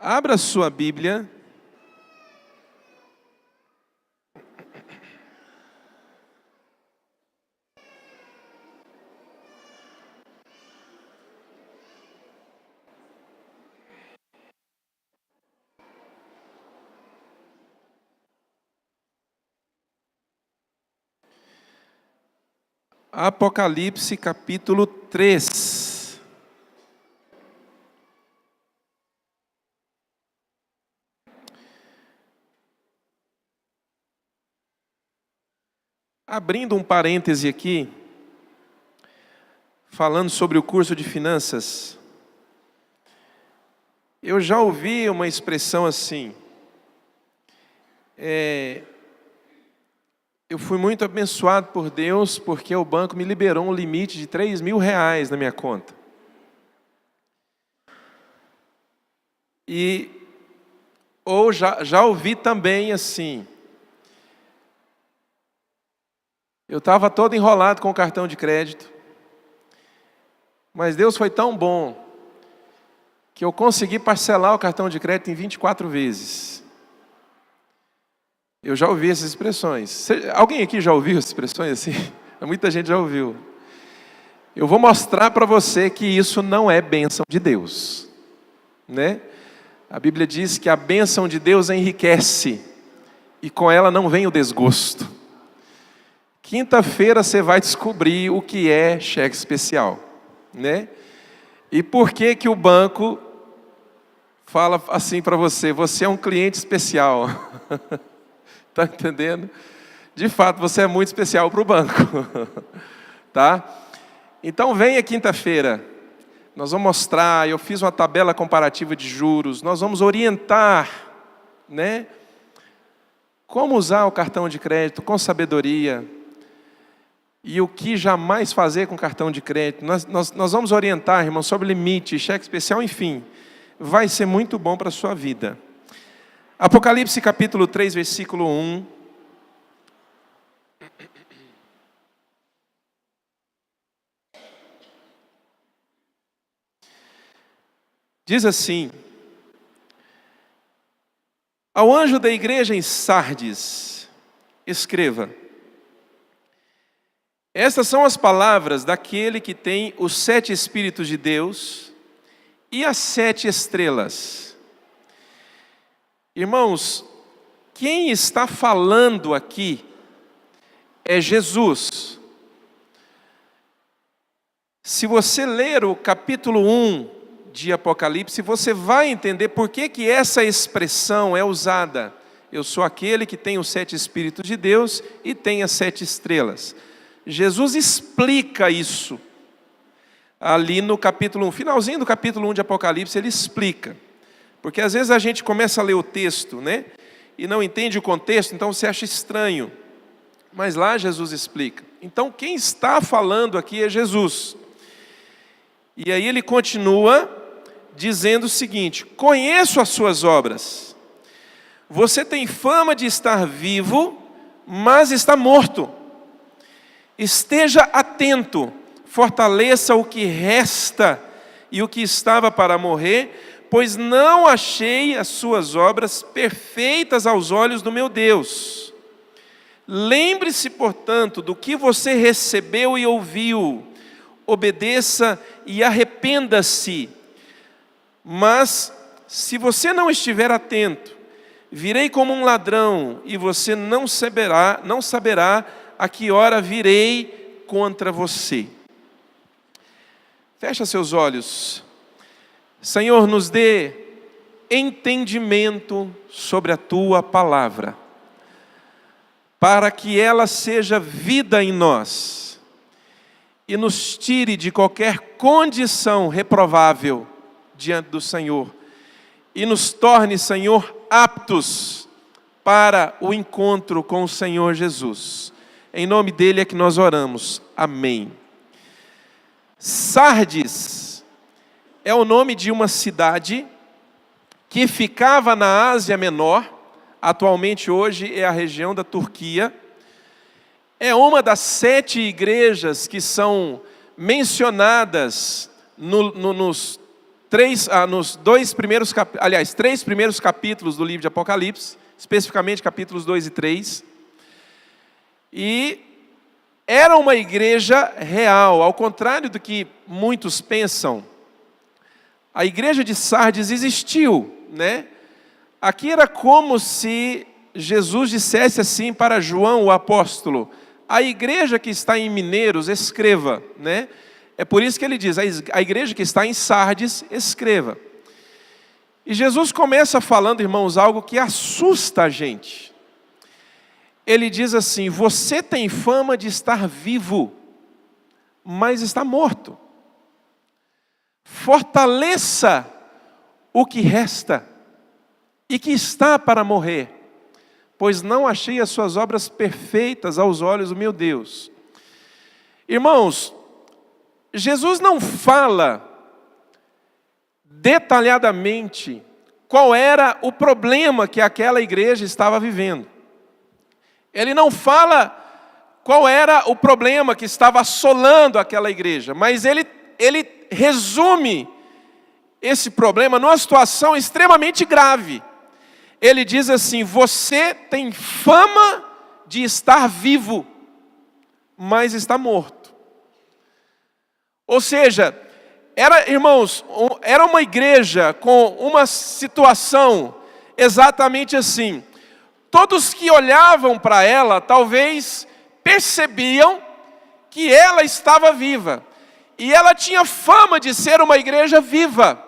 Abra sua Bíblia. Apocalipse capítulo 3. Abrindo um parêntese aqui, falando sobre o curso de finanças, eu já ouvi uma expressão assim, eu fui muito abençoado por Deus porque o banco me liberou um limite de R$3.000 na minha conta. Ou já ouvi também assim, eu estava todo enrolado com o cartão de crédito, mas Deus foi tão bom que eu consegui parcelar o cartão de crédito em 24 vezes. Eu já ouvi essas expressões. Alguém aqui já ouviu essas expressões assim? Muita gente já ouviu. Eu vou mostrar para você que isso não é bênção de Deus, né? A Bíblia diz que a bênção de Deus enriquece e com ela não vem o desgosto. Quinta-feira você vai descobrir o que é cheque especial, né? E por que que o banco fala assim para você, você é um cliente especial. Está entendendo? De fato, você é muito especial para o banco. Tá? Então venha quinta-feira, nós vamos mostrar, eu fiz uma tabela comparativa de juros, nós vamos orientar, né? Como usar o cartão de crédito com sabedoria, e o que jamais fazer com cartão de crédito. Nós vamos orientar, irmão, sobre limite, cheque especial, enfim. Vai ser muito bom para a sua vida. Apocalipse capítulo 3, versículo 1. Diz assim: ao anjo da igreja em Sardes, escreva: estas são as palavras daquele que tem os 7 Espíritos de Deus e as 7 estrelas. Irmãos, quem está falando aqui é Jesus. Se você ler o capítulo 1 de Apocalipse, você vai entender por que essa expressão é usada. Eu sou aquele que tem os 7 Espíritos de Deus e tem as 7 estrelas. Jesus explica isso ali no capítulo 1, finalzinho do capítulo 1 de Apocalipse, ele explica. Porque às vezes a gente começa a ler o texto, né? E não entende o contexto, então você acha estranho. Mas lá Jesus explica. Então quem está falando aqui é Jesus. E aí ele continua dizendo o seguinte: conheço as suas obras. Você tem fama de estar vivo, mas está morto. Esteja atento, fortaleça o que resta e o que estava para morrer, pois não achei as suas obras perfeitas aos olhos do meu Deus. Lembre-se, portanto, do que você recebeu e ouviu, obedeça e arrependa-se. Mas, se você não estiver atento, virei como um ladrão e você não saberá a que hora virei contra você. Fecha seus olhos. Senhor, nos dê entendimento sobre a Tua palavra, para que ela seja vida em nós e nos tire de qualquer condição reprovável diante do Senhor e nos torne, Senhor, aptos para o encontro com o Senhor Jesus. Em nome dele é que nós oramos. Amém. Sardes é o nome de uma cidade que ficava na Ásia Menor, atualmente hoje é a região da Turquia. É uma das 7 igrejas que são mencionadas nos nos três primeiros capítulos do livro de Apocalipse, especificamente capítulos 2 e 3. E era uma igreja real, ao contrário do que muitos pensam. A igreja de Sardes existiu, né? Aqui era como se Jesus dissesse assim para João, o apóstolo: a igreja que está em Mineiros, escreva, né? É por isso que ele diz, a igreja que está em Sardes, escreva. E Jesus começa falando, irmãos, algo que assusta a gente. Ele diz assim: você tem fama de estar vivo, mas está morto. Fortaleça o que resta e que está para morrer, pois não achei as suas obras perfeitas aos olhos do meu Deus. Irmãos, Jesus não fala detalhadamente qual era o problema que aquela igreja estava vivendo. Ele não fala qual era o problema que estava assolando aquela igreja, mas ele resume esse problema numa situação extremamente grave. Ele diz assim: você tem fama de estar vivo, mas está morto. Ou seja, era uma igreja com uma situação exatamente assim. Todos que olhavam para ela, talvez percebiam que ela estava viva. E ela tinha fama de ser uma igreja viva.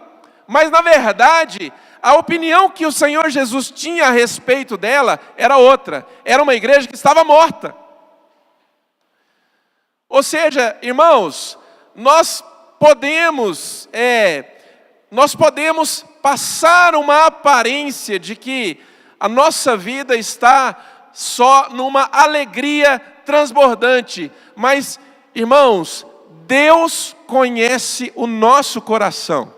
Mas na verdade, a opinião que o Senhor Jesus tinha a respeito dela era outra. Era uma igreja que estava morta. Ou seja, irmãos, nós podemos passar uma aparência de que a nossa vida está só numa alegria transbordante. Mas, irmãos, Deus conhece o nosso coração.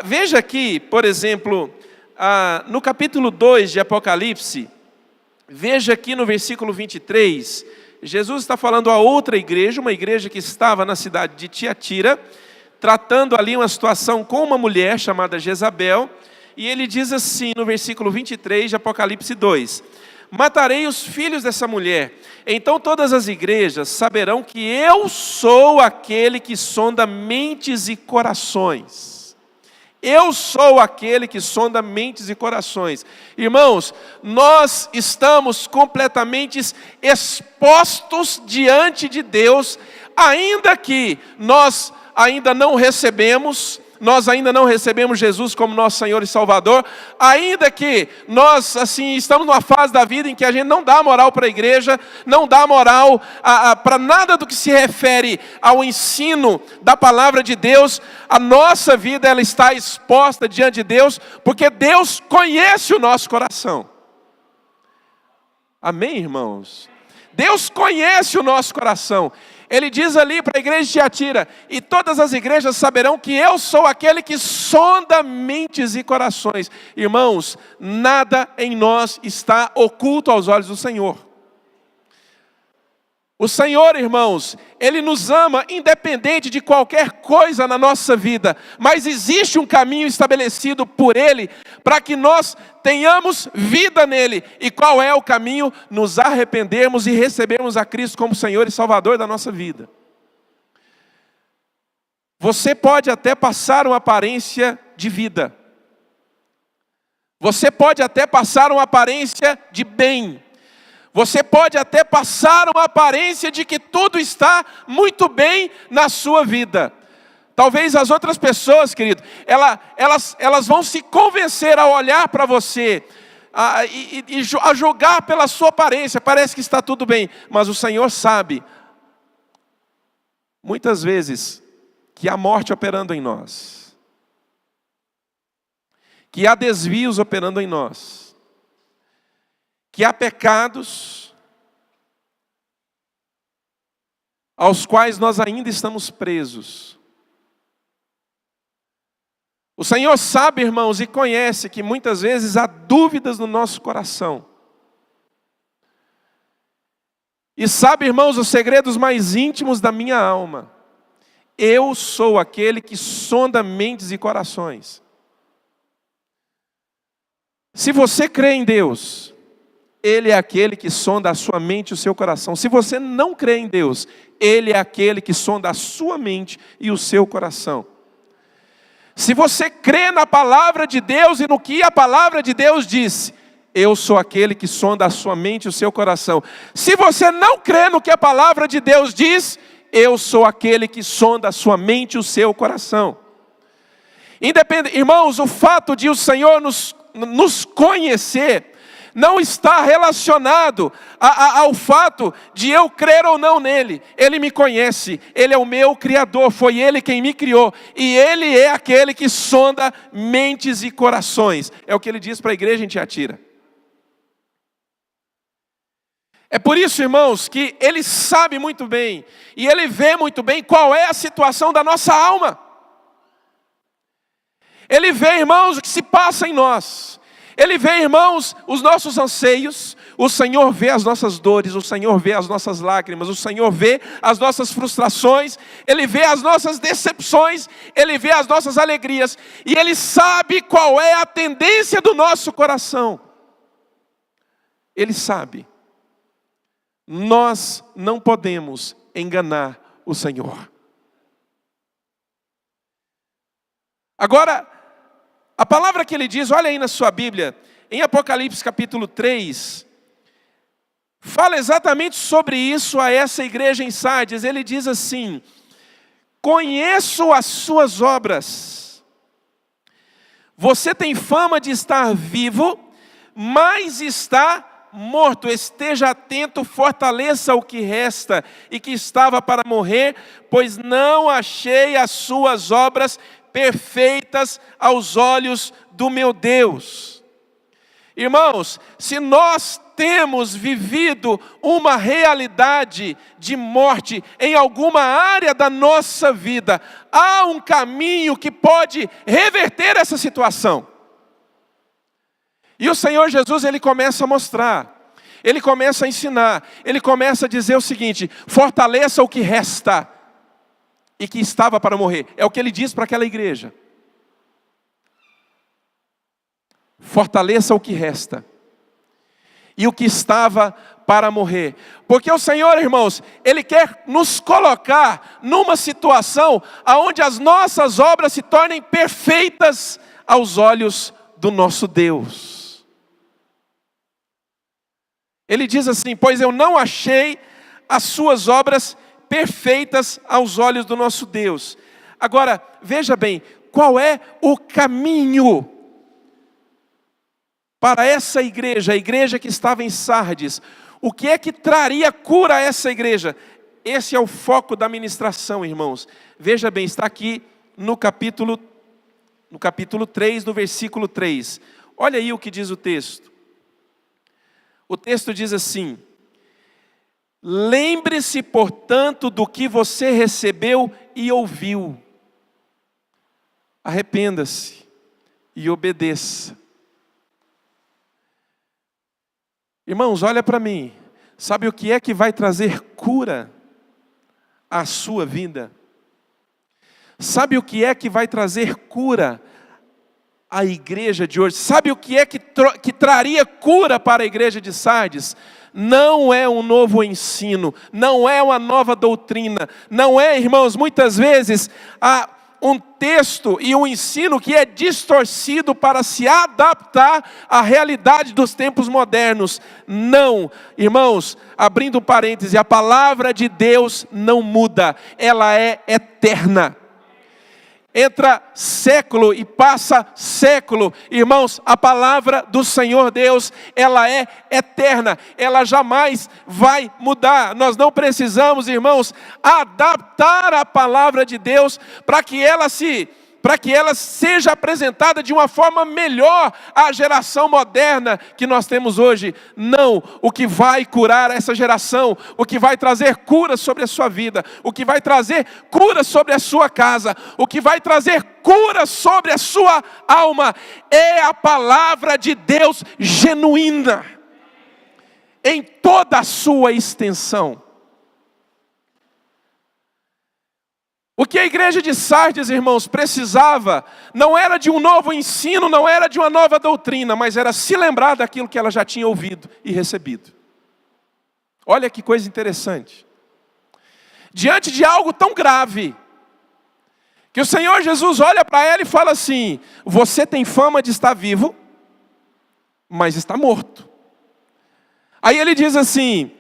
Veja aqui, por exemplo, no capítulo 2 de Apocalipse, veja aqui no versículo 23, Jesus está falando a outra igreja, uma igreja que estava na cidade de Tiatira, tratando ali uma situação com uma mulher chamada Jezabel, e ele diz assim no versículo 23 de Apocalipse 2: matarei os filhos dessa mulher, então todas as igrejas saberão que eu sou aquele que sonda mentes e corações. Eu sou aquele que sonda mentes e corações. Irmãos, nós estamos completamente expostos diante de Deus, ainda que nós ainda não recebemos Jesus como nosso Senhor e Salvador, ainda que nós assim estamos numa fase da vida em que a gente não dá moral para a igreja, não dá moral para nada do que se refere ao ensino da palavra de Deus. A nossa vida ela está exposta diante de Deus, porque Deus conhece o nosso coração. Amém, irmãos? Deus conhece o nosso coração. Ele diz ali para a igreja de Tiatira: e todas as igrejas saberão que eu sou aquele que sonda mentes e corações. Irmãos, nada em nós está oculto aos olhos do Senhor. O Senhor, irmãos, Ele nos ama independente de qualquer coisa na nossa vida, mas existe um caminho estabelecido por Ele para que nós tenhamos vida nele. E qual é o caminho? Nos arrependermos e recebermos a Cristo como Senhor e Salvador da nossa vida. Você pode até passar uma aparência de vida. Você pode até passar uma aparência de bem. Você pode até passar uma aparência de que tudo está muito bem na sua vida. Talvez as outras pessoas, querido, elas vão se convencer a olhar para você, a julgar pela sua aparência. Parece que está tudo bem, mas o Senhor sabe, muitas vezes, que há morte operando em nós. Que há desvios operando em nós. Que há pecados aos quais nós ainda estamos presos. O Senhor sabe, irmãos, e conhece que muitas vezes há dúvidas no nosso coração. E sabe, irmãos, os segredos mais íntimos da minha alma. Eu sou aquele que sonda mentes e corações. Se você crê em Deus, Ele é aquele que sonda a sua mente e o seu coração. Se você não crê em Deus, Ele é aquele que sonda a sua mente e o seu coração. Se você crê na palavra de Deus e no que a palavra de Deus disse, eu sou aquele que sonda a sua mente e o seu coração. Se você não crê no que a palavra de Deus diz, eu sou aquele que sonda a sua mente e o seu coração. Irmãos, o fato de o Senhor nos conhecer não está relacionado ao fato de eu crer ou não nele. Ele me conhece, Ele é o meu Criador, foi Ele quem me criou. E Ele é aquele que sonda mentes e corações. É o que Ele diz para a igreja em Tiatira. É por isso, irmãos, que Ele sabe muito bem, e Ele vê muito bem qual é a situação da nossa alma. Ele vê, irmãos, o que se passa em nós. Ele vê, irmãos, os nossos anseios. O Senhor vê as nossas dores, o Senhor vê as nossas lágrimas, o Senhor vê as nossas frustrações, Ele vê as nossas decepções, Ele vê as nossas alegrias, e Ele sabe qual é a tendência do nosso coração. Ele sabe. Nós não podemos enganar o Senhor. Agora, a palavra que Ele diz, olha aí na sua Bíblia, em Apocalipse capítulo 3, fala exatamente sobre isso a essa igreja em Sardes. Ele diz assim: conheço as suas obras. Você tem fama de estar vivo, mas está morto. Esteja atento, fortaleça o que resta e que estava para morrer, pois não achei as suas obras perfeitas aos olhos do meu Deus. Irmãos, se nós temos vivido uma realidade de morte em alguma área da nossa vida, há um caminho que pode reverter essa situação. E o Senhor Jesus, Ele começa a mostrar, Ele começa a ensinar, Ele começa a dizer o seguinte: fortaleça o que resta e que estava para morrer. É o que Ele diz para aquela igreja. Fortaleça o que resta e o que estava para morrer. Porque o Senhor, irmãos, Ele quer nos colocar numa situação onde as nossas obras se tornem perfeitas aos olhos do nosso Deus. Ele diz assim: pois eu não achei as suas obras perfeitas aos olhos do nosso Deus. Agora, veja bem, qual é o caminho para essa igreja, a igreja que estava em Sardes? O que é que traria cura a essa igreja? Esse é o foco da ministração, irmãos. Veja bem, está aqui no capítulo 3, no versículo 3. Olha aí o que diz o texto. O texto diz assim: lembre-se, portanto, do que você recebeu e ouviu. Arrependa-se e obedeça. Irmãos, olha para mim. Sabe o que é que vai trazer cura à sua vida? Sabe o que é que vai trazer cura à igreja de hoje? Sabe o que é que traria cura para a igreja de Sardes? Não é um novo ensino, não é uma nova doutrina, não é, irmãos, muitas vezes um texto e um ensino que é distorcido para se adaptar à realidade dos tempos modernos. Não, irmãos, abrindo parêntese, a palavra de Deus não muda, ela é eterna. Entra século e passa século, irmãos, a palavra do Senhor Deus, ela é eterna, ela jamais vai mudar. Nós não precisamos, irmãos, adaptar a palavra de Deus para que ela seja apresentada de uma forma melhor à geração moderna que nós temos hoje. Não, o que vai curar essa geração, o que vai trazer cura sobre a sua vida, o que vai trazer cura sobre a sua casa, o que vai trazer cura sobre a sua alma, é a palavra de Deus genuína, em toda a sua extensão. O que a igreja de Sardes, irmãos, precisava, não era de um novo ensino, não era de uma nova doutrina, mas era se lembrar daquilo que ela já tinha ouvido e recebido. Olha que coisa interessante. Diante de algo tão grave, que o Senhor Jesus olha para ela e fala assim: você tem fama de estar vivo, mas está morto. Aí ele diz assim: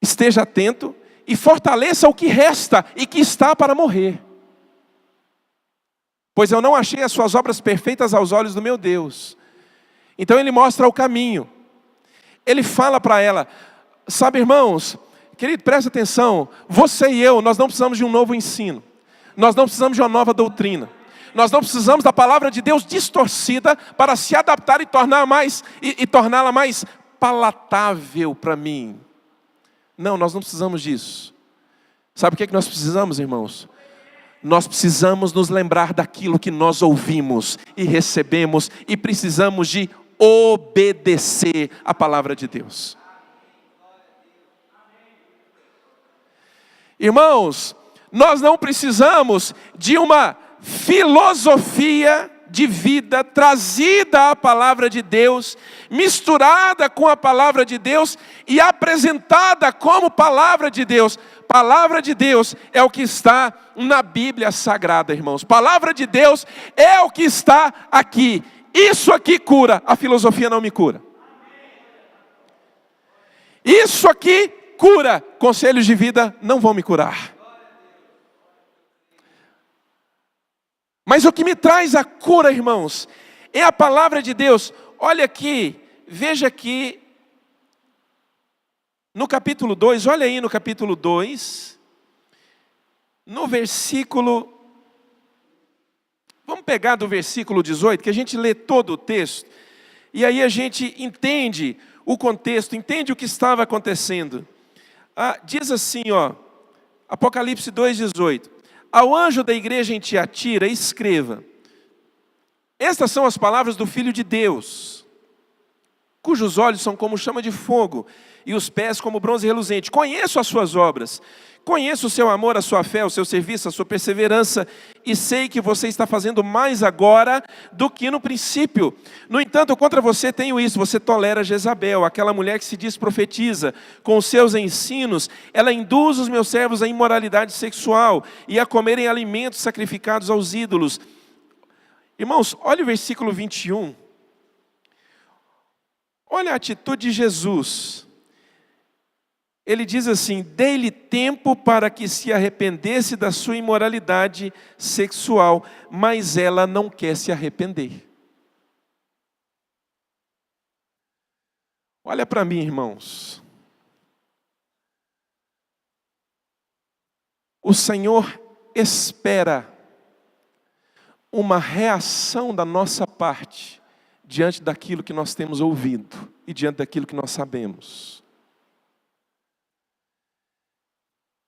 esteja atento e fortaleça o que resta e que está para morrer. Pois eu não achei as suas obras perfeitas aos olhos do meu Deus. Então ele mostra o caminho. Ele fala para ela, sabe, irmãos, querido, presta atenção, você e eu, nós não precisamos de um novo ensino. Nós não precisamos de uma nova doutrina. Nós não precisamos da palavra de Deus distorcida para se adaptar e torná-la mais palatável para mim. Não, nós não precisamos disso. Sabe o que é que nós precisamos, irmãos? Nós precisamos nos lembrar daquilo que nós ouvimos e recebemos e precisamos de obedecer a palavra de Deus. Irmãos, nós não precisamos de uma filosofia de vida trazida à palavra de Deus, misturada com a palavra de Deus e apresentada como palavra de Deus. Palavra de Deus é o que está na Bíblia Sagrada, irmãos. Palavra de Deus é o que está aqui. Isso aqui cura, a filosofia não me cura. Isso aqui cura, conselhos de vida não vão me curar. Mas o que me traz a cura, irmãos, é a palavra de Deus. Olha aqui, veja aqui, no capítulo 2, olha aí no capítulo 2, no versículo, vamos pegar do versículo 18, que a gente lê todo o texto, e aí a gente entende o contexto, entende o que estava acontecendo. Diz assim, Apocalipse 2,18. Ao anjo da igreja em Tiatira, escreva: estas são as palavras do Filho de Deus, cujos olhos são como chama de fogo, e os pés como bronze reluzente. Conheço as suas obras, conheço o seu amor, a sua fé, o seu serviço, a sua perseverança, e sei que você está fazendo mais agora do que no princípio. No entanto, contra você tenho isso: você tolera Jezabel, aquela mulher que se diz profetiza. Com os seus ensinos, ela induz os meus servos à imoralidade sexual e a comerem alimentos sacrificados aos ídolos. Irmãos, olha o versículo 21. Olha a atitude de Jesus. Ele diz assim: dei-lhe tempo para que se arrependesse da sua imoralidade sexual, mas ela não quer se arrepender. Olha para mim, irmãos. O Senhor espera uma reação da nossa parte diante daquilo que nós temos ouvido e diante daquilo que nós sabemos.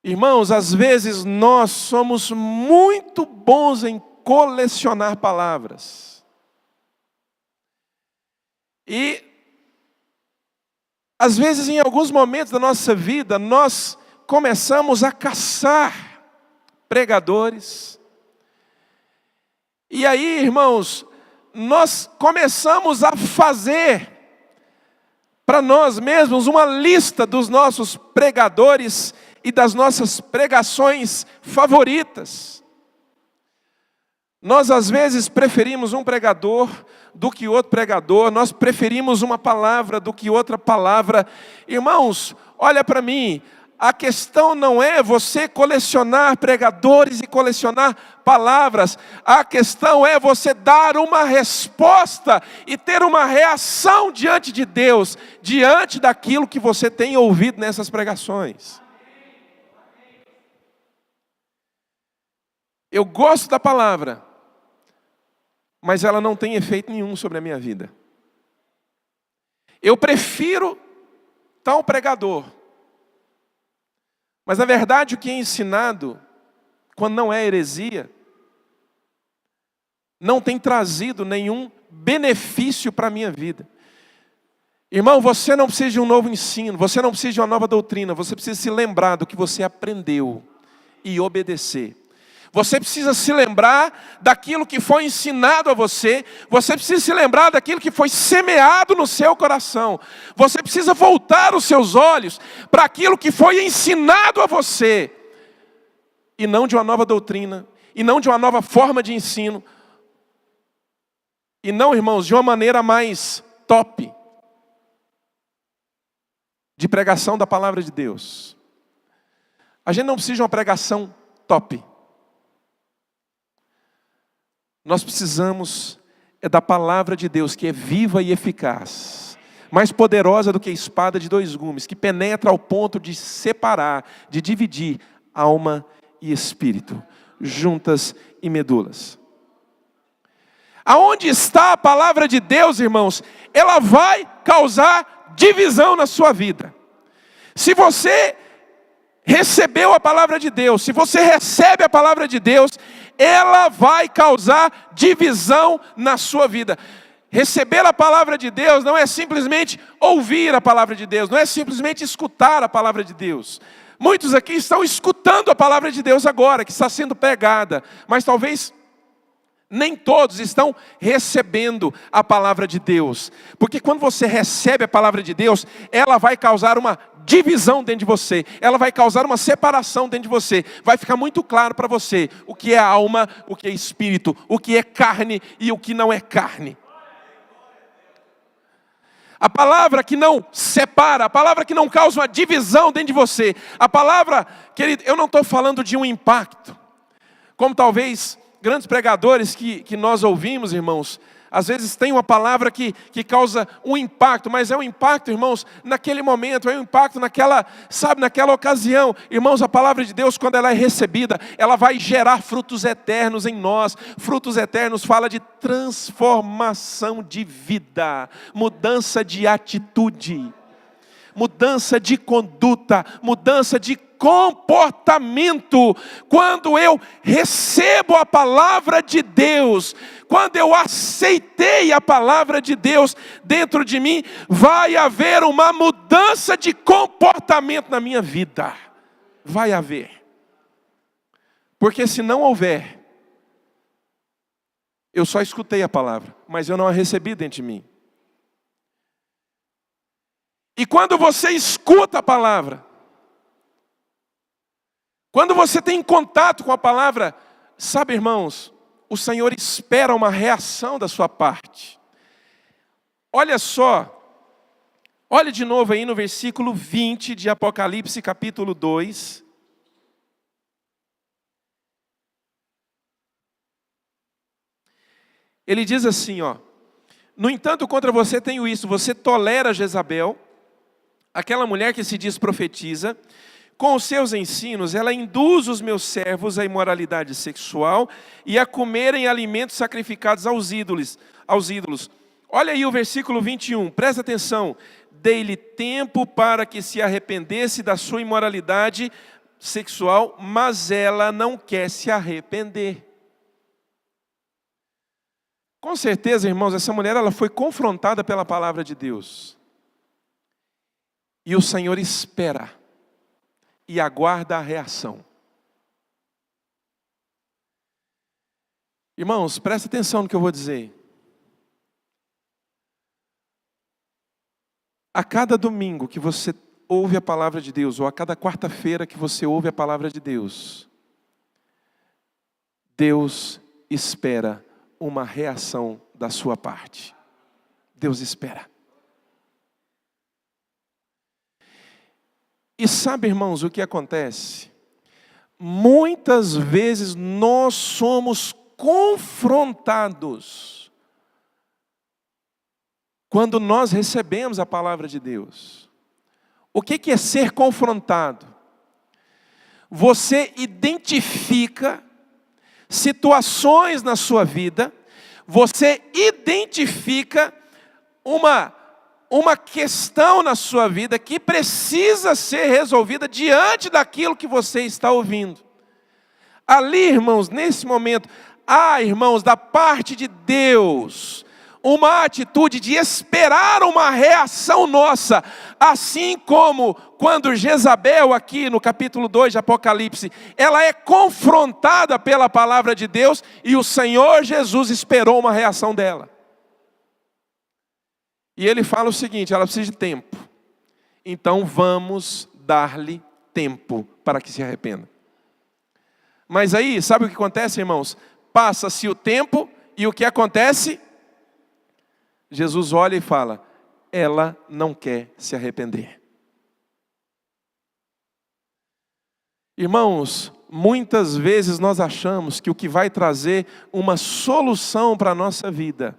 Irmãos, às vezes nós somos muito bons em colecionar palavras. E, às vezes, em alguns momentos da nossa vida, nós começamos a caçar pregadores. E aí, irmãos, nós começamos a fazer para nós mesmos uma lista dos nossos pregadores e das nossas pregações favoritas. Nós às vezes preferimos um pregador do que outro pregador, nós preferimos uma palavra do que outra palavra. Irmãos, olha para mim, a questão não é você colecionar pregadores e colecionar palavras, a questão é você dar uma resposta e ter uma reação diante de Deus, diante daquilo que você tem ouvido nessas pregações. Eu gosto da palavra, mas ela não tem efeito nenhum sobre a minha vida. Eu prefiro tal pregador, mas na verdade o que é ensinado, quando não é heresia, não tem trazido nenhum benefício para a minha vida. Irmão, você não precisa de um novo ensino, você não precisa de uma nova doutrina, você precisa se lembrar do que você aprendeu e obedecer. Você precisa se lembrar daquilo que foi ensinado a você. Você precisa se lembrar daquilo que foi semeado no seu coração. Você precisa voltar os seus olhos para aquilo que foi ensinado a você. E não de uma nova doutrina. E não de uma nova forma de ensino. E não, irmãos, de uma maneira mais top de pregação da palavra de Deus. A gente não precisa de uma pregação top. Nós precisamos da palavra de Deus, que é viva e eficaz, mais poderosa do que a espada de dois gumes, que penetra ao ponto de separar, de dividir alma e espírito, juntas e medulas. Aonde está a palavra de Deus, irmãos, ela vai causar divisão na sua vida. Se você recebeu a palavra de Deus, se você recebe a palavra de Deus, ela vai causar divisão na sua vida. Receber a palavra de Deus não é simplesmente ouvir a palavra de Deus, não é simplesmente escutar a palavra de Deus. Muitos aqui estão escutando a palavra de Deus agora, que está sendo pregada, mas talvez nem todos estão recebendo a palavra de Deus. Porque quando você recebe a palavra de Deus, ela vai causar uma divisão dentro de você. Ela vai causar uma separação dentro de você. Vai ficar muito claro para você o que é alma, o que é espírito, o que é carne e o que não é carne. A palavra que não separa, a palavra que não causa uma divisão dentro de você. A palavra, querido, eu não estou falando de um impacto. Como talvez grandes pregadores que nós ouvimos, irmãos, às vezes tem uma palavra que causa um impacto, mas é um impacto, irmãos, naquele momento, é um impacto naquela ocasião. Irmãos, a palavra de Deus, quando ela é recebida, ela vai gerar frutos eternos em nós. Frutos eternos fala de transformação de vida, mudança de atitude, mudança de conduta, mudança de comportamento. Quando eu recebo a palavra de Deus, quando eu aceitei a palavra de Deus dentro de mim, vai haver uma mudança de comportamento na minha vida. Vai haver. Porque se não houver, eu só escutei a palavra, mas eu não a recebi dentro de mim. E quando você escuta a palavra, quando você tem contato com a palavra, sabe, irmãos, o Senhor espera uma reação da sua parte. Olha só, olha de novo aí no versículo 20 de Apocalipse, capítulo 2. Ele diz assim, ó: no entanto, contra você tenho isso, você tolera Jezabel, aquela mulher que se diz profetiza. Com os seus ensinos, ela induz os meus servos à imoralidade sexual e a comerem alimentos sacrificados aos ídolos. Olha aí o versículo 21, presta atenção. Dei-lhe tempo para que se arrependesse da sua imoralidade sexual, mas ela não quer se arrepender. Com certeza, irmãos, essa mulher ela foi confrontada pela palavra de Deus. E o Senhor espera e aguarda a reação. Irmãos, presta atenção no que eu vou dizer. A cada domingo que você ouve a palavra de Deus, ou a cada quarta-feira que você ouve a palavra de Deus, Deus espera uma reação da sua parte. Deus espera. E sabe, irmãos, o que acontece? Muitas vezes nós somos confrontados quando nós recebemos a palavra de Deus. O que é ser confrontado? Você identifica situações na sua vida, você identifica uma questão na sua vida que precisa ser resolvida diante daquilo que você está ouvindo. Ali, irmãos, nesse momento, irmãos, da parte de Deus, uma atitude de esperar uma reação nossa, assim como quando Jezabel, aqui no capítulo 2 de Apocalipse, ela é confrontada pela palavra de Deus, e o Senhor Jesus esperou uma reação dela. E ele fala o seguinte: ela precisa de tempo, então vamos dar-lhe tempo para que se arrependa. Mas aí, sabe o que acontece, irmãos? Passa-se o tempo, e o que acontece? Jesus olha e fala: ela não quer se arrepender. Irmãos, muitas vezes nós achamos que o que vai trazer uma solução para a nossa vida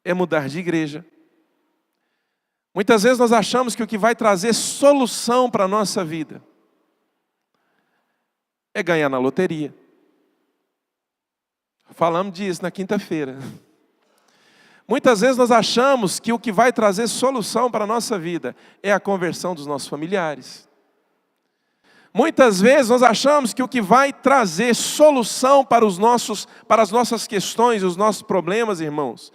é mudar de igreja. Muitas vezes nós achamos que o que vai trazer solução para a nossa vida é ganhar na loteria. Falamos disso na quinta-feira. Muitas vezes nós achamos que o que vai trazer solução para a nossa vida é a conversão dos nossos familiares. Muitas vezes nós achamos que o que vai trazer solução para as nossas questões, os nossos problemas, irmãos,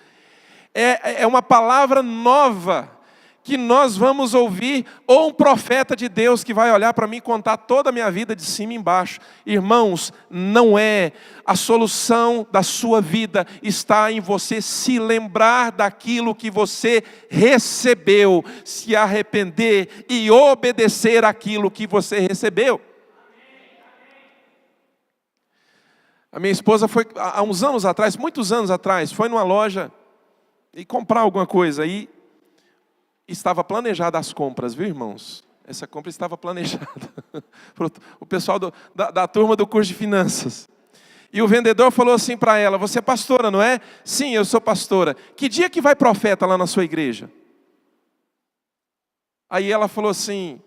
é uma palavra nova que nós vamos ouvir, ou um profeta de Deus que vai olhar para mim e contar toda a minha vida de cima e embaixo. Irmãos, não é a solução da sua vida, está em você se lembrar daquilo que você recebeu, se arrepender e obedecer aquilo que você recebeu. A minha esposa foi, há uns anos atrás, muitos anos atrás, foi numa loja e comprar alguma coisa, e estava planejada as compras, viu, irmãos? Essa compra estava planejada. O pessoal da turma do curso de finanças. E o vendedor falou assim para ela: você é pastora, não é? Sim, eu sou pastora. Que dia que vai profeta lá na sua igreja? Aí ela falou assim: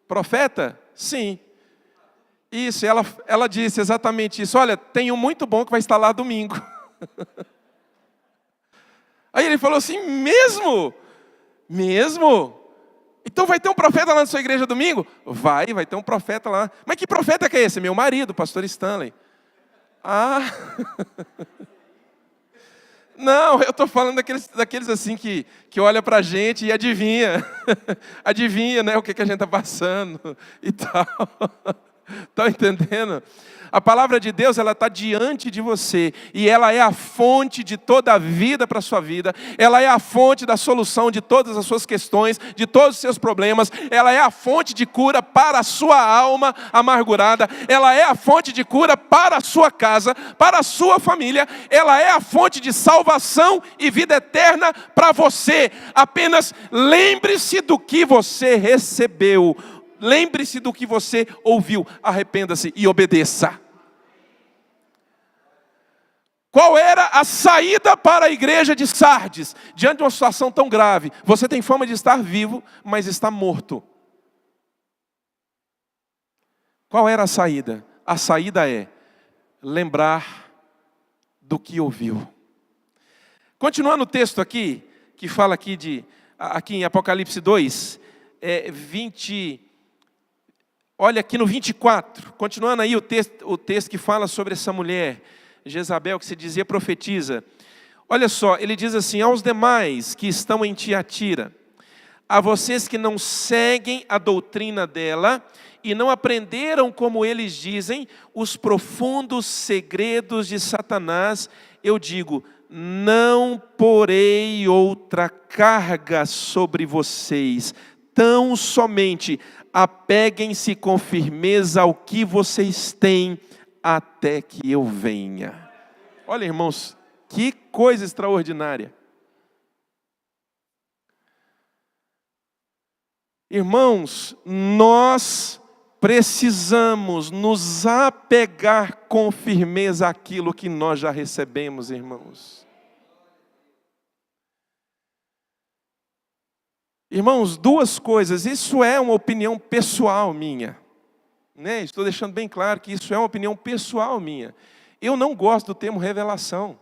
profeta? Sim. Isso, ela disse exatamente isso: olha, tem um muito bom que vai estar lá domingo. Aí ele falou assim: mesmo? Mesmo? Então vai ter um profeta lá na sua igreja domingo? Vai ter um profeta lá. Mas que profeta que é esse? Meu marido, pastor Stanley. Ah, não, eu estou falando daqueles assim que olha para a gente e adivinha. Adivinha, né, o que a gente está passando e tal. Estão entendendo? A palavra de Deus, ela está diante de você, e ela é a fonte de toda a vida para a sua vida, ela é a fonte da solução de todas as suas questões, de todos os seus problemas, ela é a fonte de cura para a sua alma amargurada, ela é a fonte de cura para a sua casa, para a sua família, ela é a fonte de salvação e vida eterna para você. Apenas lembre-se do que você recebeu, lembre-se do que você ouviu, arrependa-se e obedeça. Qual era a saída para a igreja de Sardes, diante de uma situação tão grave? Você tem fama de estar vivo, mas está morto. Qual era a saída? A saída é lembrar do que ouviu. Continuando o texto aqui, que fala aqui em Apocalipse 2, 20... Olha aqui no 24, continuando aí o texto que fala sobre essa mulher, Jezabel, que se dizia profetiza. Olha só, ele diz assim: aos demais que estão em Tiatira, a vocês que não seguem a doutrina dela e não aprenderam, como eles dizem, os profundos segredos de Satanás, eu digo: não porei outra carga sobre vocês, tão somente apeguem-se com firmeza ao que vocês têm, até que eu venha. Olha, irmãos, que coisa extraordinária. Irmãos, nós precisamos nos apegar com firmeza àquilo que nós já recebemos, irmãos. Irmãos, duas coisas, isso é uma opinião pessoal minha, né? Estou deixando bem claro que isso é uma opinião pessoal minha. Eu não gosto do termo revelação.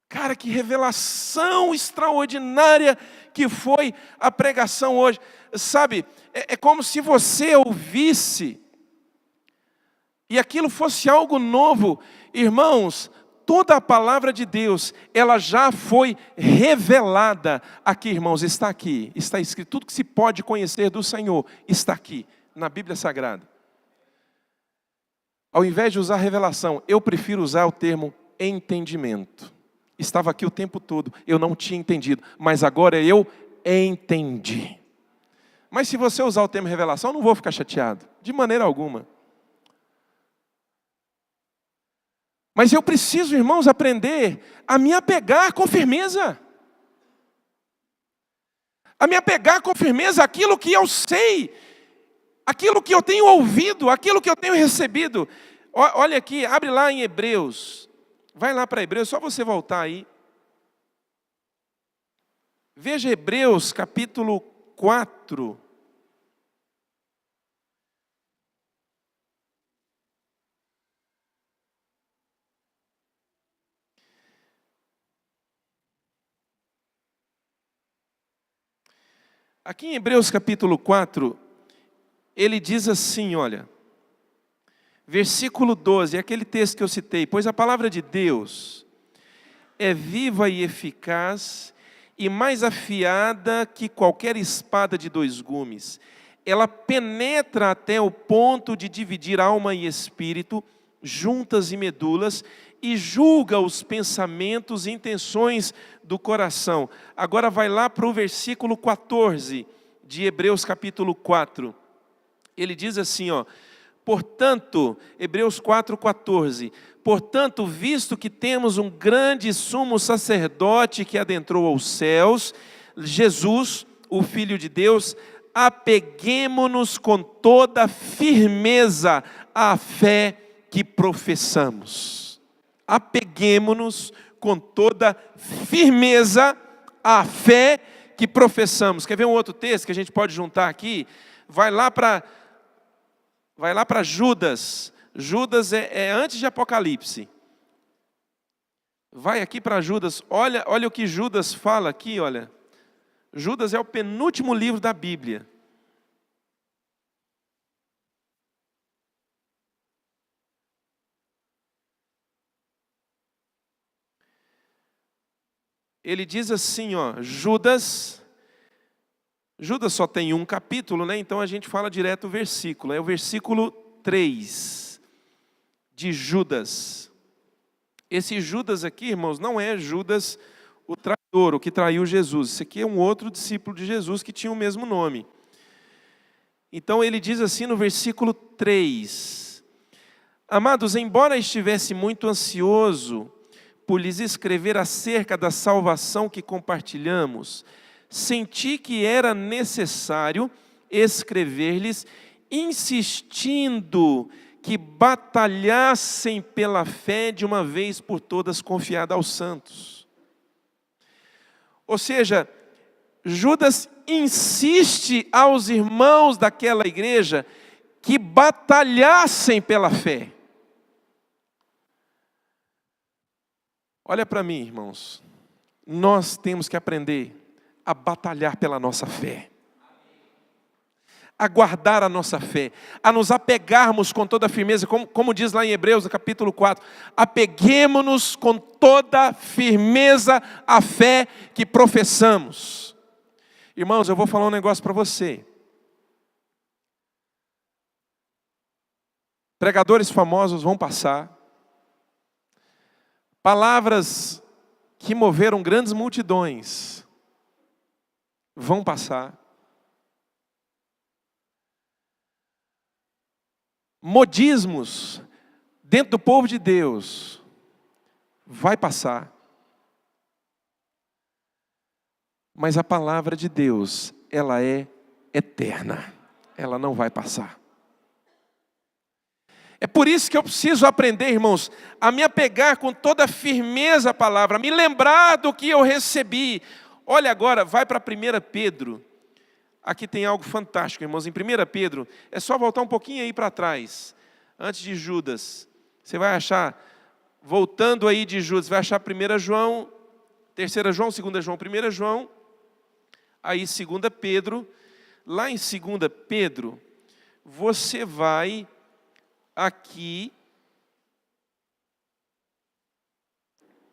Cara, que revelação extraordinária que foi a pregação hoje. Sabe, é como se você ouvisse e aquilo fosse algo novo. Irmãos, toda a palavra de Deus, ela já foi revelada aqui, irmãos, está aqui, está escrito, tudo que se pode conhecer do Senhor está aqui, na Bíblia Sagrada. Ao invés de usar revelação, eu prefiro usar o termo entendimento. Estava aqui o tempo todo, eu não tinha entendido, mas agora eu entendi. Mas se você usar o termo revelação, eu não vou ficar chateado, de maneira alguma. Mas eu preciso, irmãos, aprender a me apegar com firmeza. A me apegar com firmeza àquilo que eu sei, aquilo que eu tenho ouvido, aquilo que eu tenho recebido. Olha aqui, abre lá em Hebreus. Vai lá para Hebreus, só você voltar aí. Veja Hebreus capítulo 4. Aqui em Hebreus capítulo 4, ele diz assim, olha, versículo 12, é aquele texto que eu citei, pois a palavra de Deus é viva e eficaz e mais afiada que qualquer espada de dois gumes. Ela penetra até o ponto de dividir alma e espírito, juntas e medulas, e julga os pensamentos e intenções do coração. Agora vai lá para o versículo 14 de Hebreus capítulo 4. Ele diz assim, ó, portanto, Hebreus 4:14, portanto, visto que temos um grande sumo sacerdote que adentrou aos céus, Jesus, o Filho de Deus, apeguemo-nos com toda firmeza à fé que professamos. Apeguemo-nos com toda firmeza à fé que professamos. Quer ver um outro texto que a gente pode juntar aqui? Vai lá para Judas. Judas é antes de Apocalipse. Vai aqui para Judas. Olha o que Judas fala aqui, olha. Judas é o penúltimo livro da Bíblia. Ele diz assim, ó, Judas só tem um capítulo, né? Então a gente fala direto o versículo. É o versículo 3 de Judas. Esse Judas aqui, irmãos, não é Judas o traidor, o que traiu Jesus. Esse aqui é um outro discípulo de Jesus que tinha o mesmo nome. Então ele diz assim no versículo 3. Amados, embora estivesse muito ansioso por lhes escrever acerca da salvação que compartilhamos, senti que era necessário escrever-lhes, insistindo que batalhassem pela fé de uma vez por todas confiada aos santos. Ou seja, Judas insiste aos irmãos daquela igreja que batalhassem pela fé. Olha para mim, irmãos, nós temos que aprender a batalhar pela nossa fé, a guardar a nossa fé, a nos apegarmos com toda a firmeza, como diz lá em Hebreus, no capítulo 4, apeguemo-nos com toda firmeza à fé que professamos. Irmãos, eu vou falar um negócio para você. Pregadores famosos vão passar, palavras que moveram grandes multidões vão passar. Modismos dentro do povo de Deus vai passar. Mas a palavra de Deus, ela é eterna. Ela não vai passar. É por isso que eu preciso aprender, irmãos, a me apegar com toda firmeza à palavra, a me lembrar do que eu recebi. Olha agora, vai para 1 Pedro. Aqui tem algo fantástico, irmãos. Em 1 Pedro, é só voltar um pouquinho aí para trás, antes de Judas. Você vai achar, voltando aí de Judas, vai achar 1 João, 3 João, 2 João, 1 João, aí 2 Pedro. Lá em 2 Pedro, você vai aqui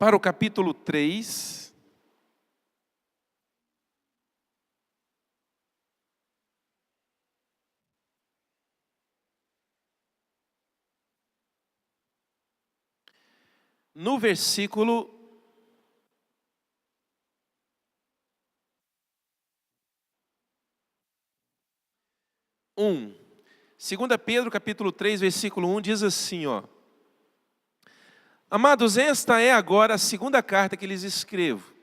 para o capítulo 3. No versículo 1. 2 Pedro capítulo 3, versículo 1 diz assim, ó: Amados, esta é agora a segunda carta que lhes escrevo.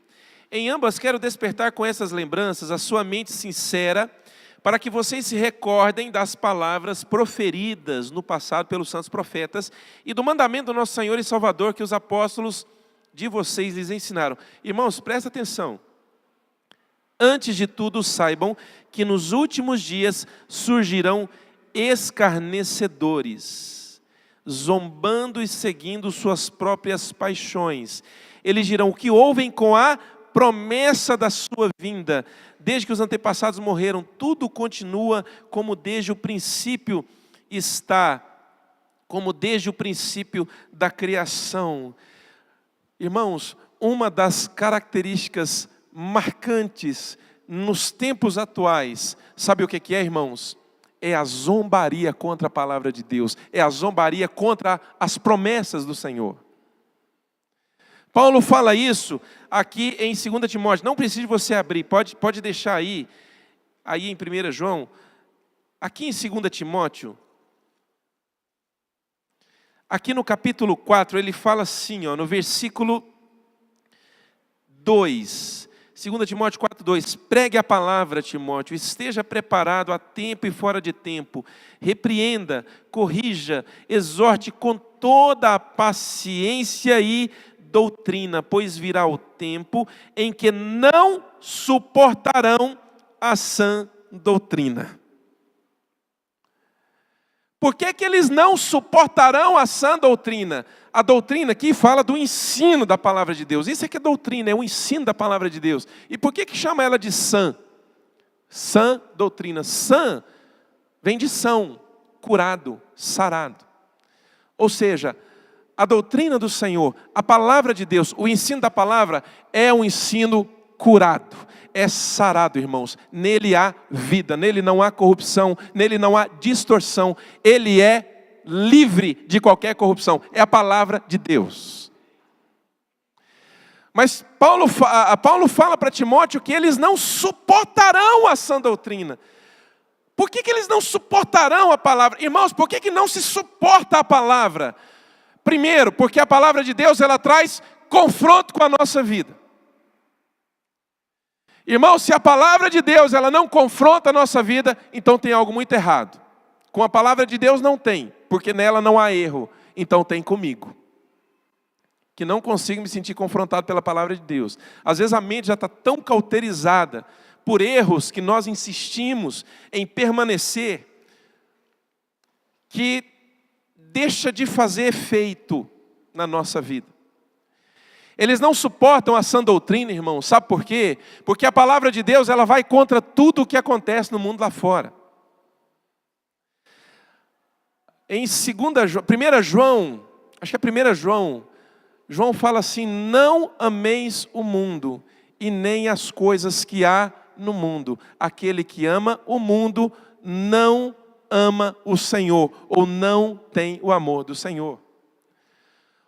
Em ambas quero despertar com essas lembranças a sua mente sincera, para que vocês se recordem das palavras proferidas no passado pelos santos profetas e do mandamento do nosso Senhor e Salvador que os apóstolos de vocês lhes ensinaram. Irmãos, presta atenção. Antes de tudo, saibam que nos últimos dias surgirão escarnecedores, zombando e seguindo suas próprias paixões. Eles dirão: o que ouvem com a promessa da sua vinda. Desde que os antepassados morreram, tudo continua como desde o princípio está, como desde o princípio da criação. Irmãos, uma das características marcantes nos tempos atuais, sabe o que é, irmãos? É a zombaria contra a palavra de Deus, é a zombaria contra as promessas do Senhor. Paulo fala isso aqui em 2 Timóteo, não precisa você abrir, pode deixar aí em 1 João, aqui em 2 Timóteo, aqui no capítulo 4, ele fala assim, ó, no versículo 2, 2 Timóteo 4:2, pregue a palavra, Timóteo, esteja preparado a tempo e fora de tempo, repreenda, corrija, exorte com toda a paciência e doutrina, pois virá o tempo em que não suportarão a sã doutrina. Por que eles não suportarão a sã doutrina? A doutrina aqui fala do ensino da palavra de Deus. Isso é que é doutrina, é o ensino da palavra de Deus. E por que chama ela de sã? Sã doutrina. Sã vem de são, curado, sarado. Ou seja, a doutrina do Senhor, a palavra de Deus, o ensino da palavra é um ensino curado, é sarado, irmãos. Nele há vida, nele não há corrupção, nele não há distorção. Ele é livre de qualquer corrupção. É a palavra de Deus. Mas Paulo fala para Timóteo que eles não suportarão a sã doutrina. Por que eles não suportarão a palavra? Irmãos, por que não se suporta a palavra? Primeiro, porque a palavra de Deus, ela traz confronto com a nossa vida. Irmão, se a palavra de Deus, ela não confronta a nossa vida, então tem algo muito errado. Com a palavra de Deus não tem, porque nela não há erro, então tem comigo. Que não consigo me sentir confrontado pela palavra de Deus. Às vezes a mente já está tão cauterizada por erros que nós insistimos em permanecer, que deixa de fazer efeito na nossa vida. Eles não suportam a sã doutrina, irmão. Sabe por quê? Porque a palavra de Deus, ela vai contra tudo o que acontece no mundo lá fora. Em 1 João, acho que é 1 João, João fala assim: não ameis o mundo e nem as coisas que há no mundo. Aquele que ama o mundo não ama o Senhor, ou não tem o amor do Senhor.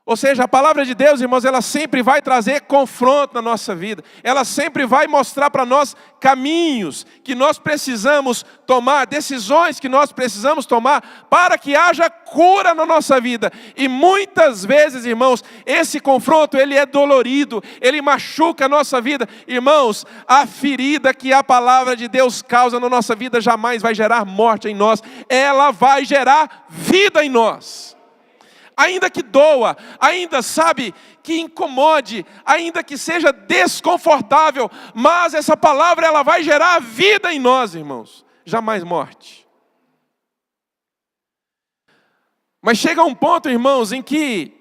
Ou seja, a palavra de Deus, irmãos, ela sempre vai trazer confronto na nossa vida. Ela sempre vai mostrar para nós caminhos que nós precisamos tomar, decisões que nós precisamos tomar para que haja cura na nossa vida. E muitas vezes, irmãos, esse confronto, ele é dolorido, ele machuca a nossa vida. Irmãos, a ferida que a palavra de Deus causa na nossa vida jamais vai gerar morte em nós. Ela vai gerar vida em nós. Ainda que doa, ainda sabe que incomode, ainda que seja desconfortável, mas essa palavra ela vai gerar vida em nós, irmãos, jamais morte. Mas chega um ponto, irmãos, em que,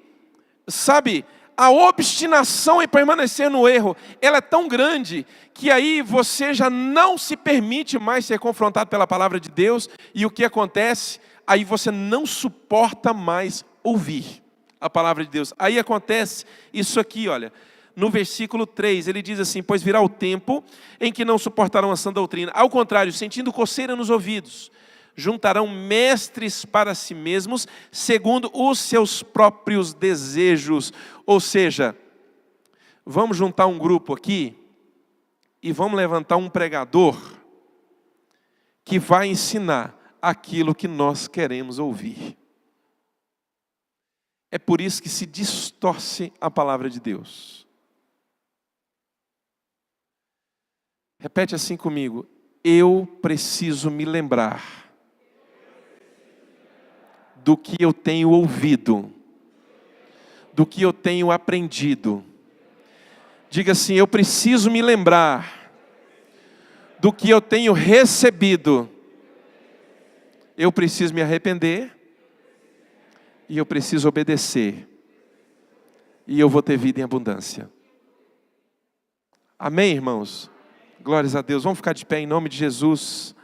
sabe, a obstinação em permanecer no erro, ela é tão grande, que aí você já não se permite mais ser confrontado pela palavra de Deus, e o que acontece? Aí você não suporta mais ouvir a palavra de Deus. Aí acontece isso aqui, olha. No versículo 3, ele diz assim: pois virá o tempo em que não suportarão a sã doutrina. Ao contrário, sentindo coceira nos ouvidos, juntarão mestres para si mesmos, segundo os seus próprios desejos. Ou seja, vamos juntar um grupo aqui e vamos levantar um pregador que vai ensinar aquilo que nós queremos ouvir. É por isso que se distorce a palavra de Deus. Repete assim comigo: eu preciso me lembrar do que eu tenho ouvido, do que eu tenho aprendido. Diga assim: eu preciso me lembrar do que eu tenho recebido. Eu preciso me arrepender e eu preciso obedecer. E eu vou ter vida em abundância. Amém, irmãos? Glórias a Deus. Vamos ficar de pé em nome de Jesus.